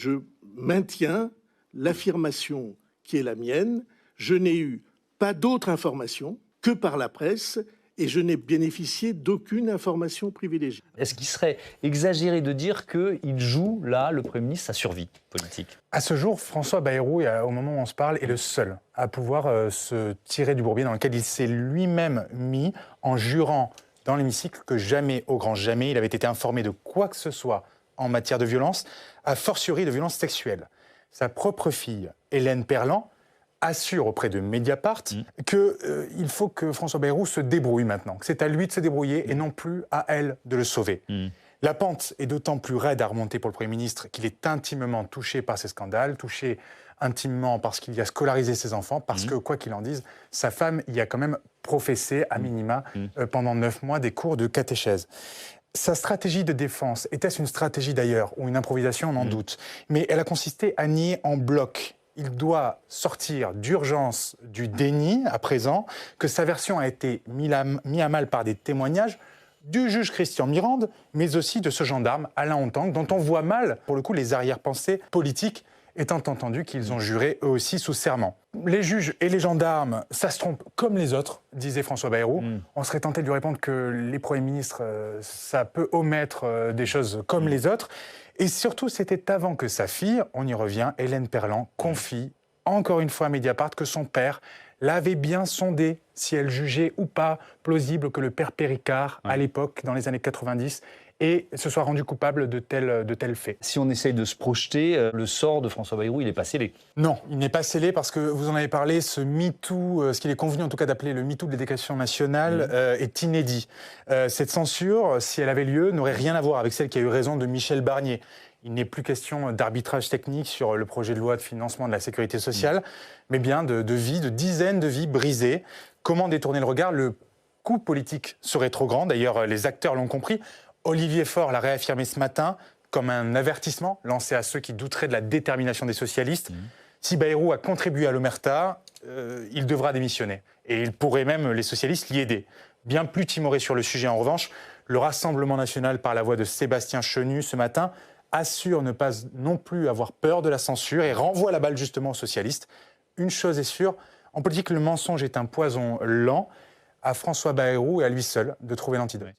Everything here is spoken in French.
je maintiens l'affirmation qui est la mienne. Je n'ai eu pas d'autre information que par la presse et je n'ai bénéficié d'aucune information privilégiée. Est-ce qu'il serait exagéré de dire qu'il joue, là, le Premier ministre, sa survie politique? À ce jour, François Bayrou, au moment où on se parle, est le seul à pouvoir se tirer du bourbier dans lequel il s'est lui-même mis en jurant dans l'hémicycle que jamais, au grand jamais, il avait été informé de quoi que ce soit en matière de violence, a fortiori de violence sexuelle. Sa propre fille, Hélène Perlan, assure auprès de Mediapart qu'il faut que François Bayrou se débrouille maintenant, que c'est à lui de se débrouiller et non plus à elle de le sauver. La pente est d'autant plus raide à remonter pour le Premier ministre qu'il est intimement touché par ces scandales, touché intimement parce qu'il y a scolarisé ses enfants, parce que, quoi qu'il en dise, sa femme y a quand même professé, à minima, pendant 9 mois, des cours de catéchèse. Sa stratégie de défense, était-ce une stratégie d'ailleurs, ou une improvisation, on en doute, mais elle a consisté à nier en bloc. Il doit sortir d'urgence du déni, à présent, que sa version a été mise à mal par des témoignages du juge Christian Mirande, mais aussi de ce gendarme, Alain Ontang, dont on voit mal, pour le coup, les arrière-pensées politiques, étant entendu qu'ils ont juré eux aussi sous serment. Les juges et les gendarmes, ça se trompe comme les autres, disait François Bayrou. On serait tenté de lui répondre que les premiers ministres, ça peut omettre des choses comme les autres. Et surtout, c'était avant que sa fille, on y revient, Hélène Perlan, confie encore une fois à Mediapart que son père l'avait bien sondé si elle jugeait ou pas plausible que le père Péricard, à l'époque, dans les années 90, et se soit rendu coupable de tels faits. Si on essaye de se projeter, le sort de François Bayrou, il n'est pas scellé. Non, il n'est pas scellé parce que, vous en avez parlé, ce MeToo, ce qu'il est convenu en tout cas d'appeler le MeToo de l'éducation nationale, est inédit. Cette censure, si elle avait lieu, n'aurait rien à voir avec celle qui a eu raison de Michel Barnier. Il n'est plus question d'arbitrage technique sur le projet de loi de financement de la sécurité sociale, mais bien de vies, de dizaines de vies brisées. Comment détourner le regard? Le coût politique serait trop grand, d'ailleurs les acteurs l'ont compris. Olivier Faure l'a réaffirmé ce matin comme un avertissement lancé à ceux qui douteraient de la détermination des socialistes. Si Bayrou a contribué à l'omerta, il devra démissionner. Et il pourrait même, les socialistes, l'y aider. Bien plus timoré sur le sujet, en revanche, le Rassemblement national, par la voix de Sébastien Chenu ce matin, assure ne pas non plus avoir peur de la censure et renvoie la balle justement aux socialistes. Une chose est sûre, en politique, le mensonge est un poison lent. À François Bayrou et à lui seul de trouver l'antidote.